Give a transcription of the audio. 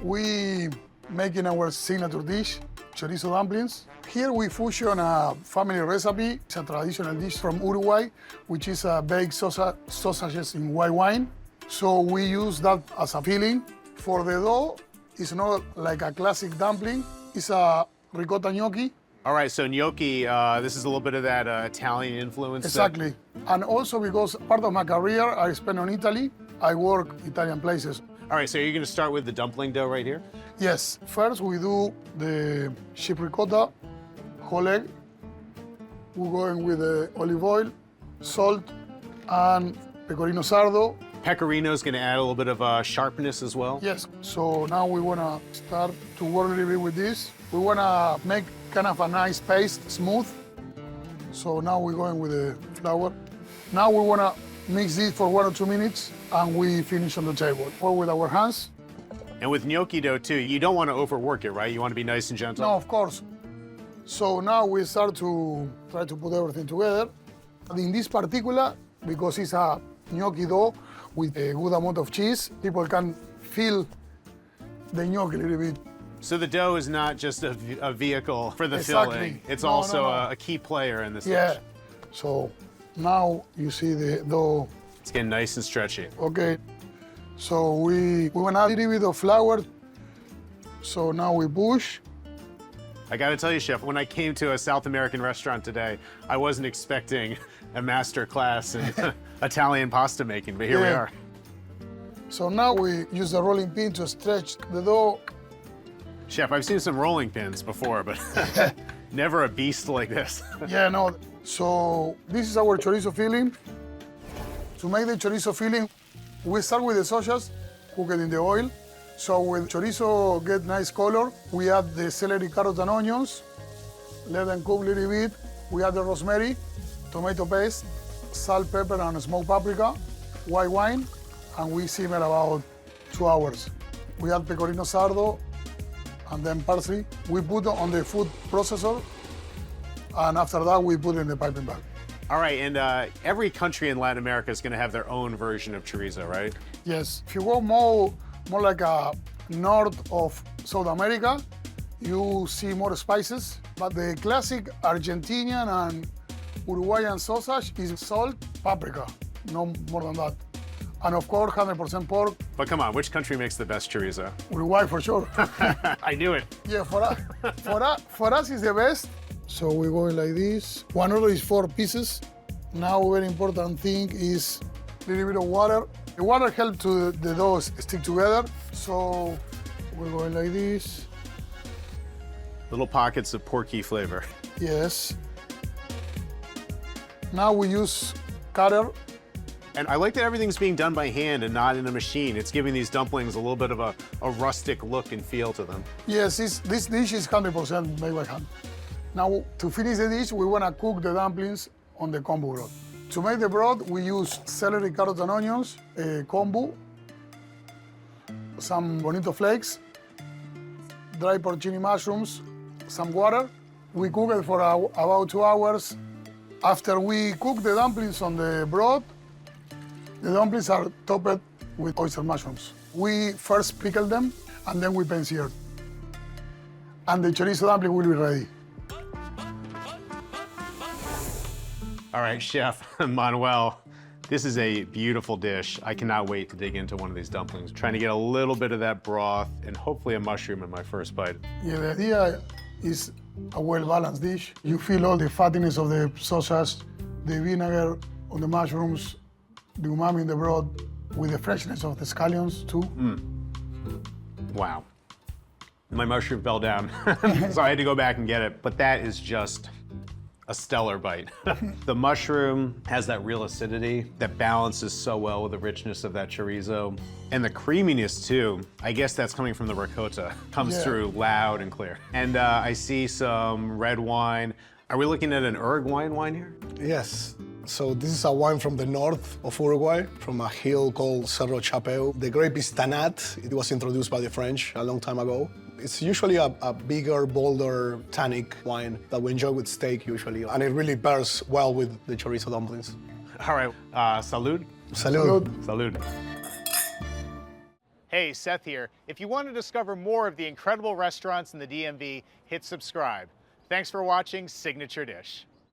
we making our signature dish, chorizo dumplings. Here we fusion a family recipe. It's a traditional dish from Uruguay, which is baked sausages in white wine. So we use that as a filling. For the dough, it's not like a classic dumpling. It's a ricotta gnocchi. All right, so gnocchi, this is a little bit of that Italian influence. Exactly. And also because part of my career I spent on Italy, I work Italian places. All right, so you're gonna start with the dumpling dough right here? Yes, first we do the sheep ricotta, whole egg. We're going with the olive oil, salt, and pecorino sardo. Pecorino's gonna add a little bit of sharpness as well? Yes, so now we wanna start to work a little bit with this. We wanna make kind of a nice paste, smooth. So now we're going with the flour. Now we wanna mix this for 1 or 2 minutes and we finish on the table. Pour with our hands. And with gnocchi dough too, you don't wanna overwork it, right? You wanna be nice and gentle? No, of course. So now we start to try to put everything together. In this particular, because it's a gnocchi dough with a good amount of cheese, people can feel the gnocchi a little bit. So the dough is not just a vehicle for the Exactly. filling. It's No, also no. a key player in this Yeah. dish. So now you see the dough. It's getting nice and stretchy. Okay. So we want to add a little bit of flour. So now we push. I gotta tell you, Chef, when I came to a South American restaurant today, I wasn't expecting a master class in Italian pasta making, but here we Yeah. are. So now we use the rolling pin to stretch the dough. Chef, I've seen some rolling pins before, but never a beast like this. Yeah, no. So this is our chorizo filling. To make the chorizo filling, we start with the sausage, cook it in the oil. So when chorizo get nice color, we add the celery, carrot, and onions. Let them cook a little bit. We add the rosemary, tomato paste, salt, pepper, and smoked paprika, white wine, and we simmer about 2 hours. We add pecorino sardo, and then parsley. We put on the food processor, and after that, we put in the piping bag. All right, and every country in Latin America is gonna have their own version of chorizo, right? Yes, if you go more like a north of South America, you see more spices. But the classic Argentinian and Uruguayan sausage is salt, paprika, no more than that. And of course, 100% pork, But come on, which country makes the best chorizo? Uruguay for sure. I knew it. Yeah, for us is the best. So we're going like this. One order is 4 pieces. Now, very important thing is a little bit of water. The water helps to the dough stick together. So we're going like this. Little pockets of porky flavor. Yes. Now we use cutter. And I like that everything's being done by hand and not in a machine. It's giving these dumplings a little bit of a rustic look and feel to them. Yes, this dish is 100% made by hand. Now, to finish the dish, we want to cook the dumplings on the kombu broth. To make the broth, we use celery, carrot, and onions, kombu, some bonito flakes, dry porcini mushrooms, some water. We cook it for about 2 hours. After we cook the dumplings on the broth, the dumplings are topped with oyster mushrooms. We first pickle them, and then we pan-sear. And the chorizo dumpling will be ready. All right, Chef Manuel, this is a beautiful dish. I cannot wait to dig into one of these dumplings. Trying to get a little bit of that broth and hopefully a mushroom in my first bite. Yeah, the idea is a well-balanced dish. You feel all the fattiness of the sausage, the vinegar on the mushrooms, the umami in the broth, with the freshness of the scallions too. Wow. My mushroom fell down, so I had to go back and get it. But that is just a stellar bite. The mushroom has that real acidity that balances so well with the richness of that chorizo. And the creaminess too, I guess that's coming from the ricotta, comes through loud and clear. And I see some red wine. Are we looking at an Uruguayan wine here? Yes. So this is a wine from the north of Uruguay, from a hill called Cerro Chapeu. The grape is Tanat. It was introduced by the French a long time ago. It's usually a bigger, bolder, tannic wine that we enjoy with steak usually, and it really pairs well with the chorizo dumplings. All right, salud. Salud. Salud. Hey, Seth here. If you want to discover more of the incredible restaurants in the DMV, hit subscribe. Thanks for watching Signature Dish.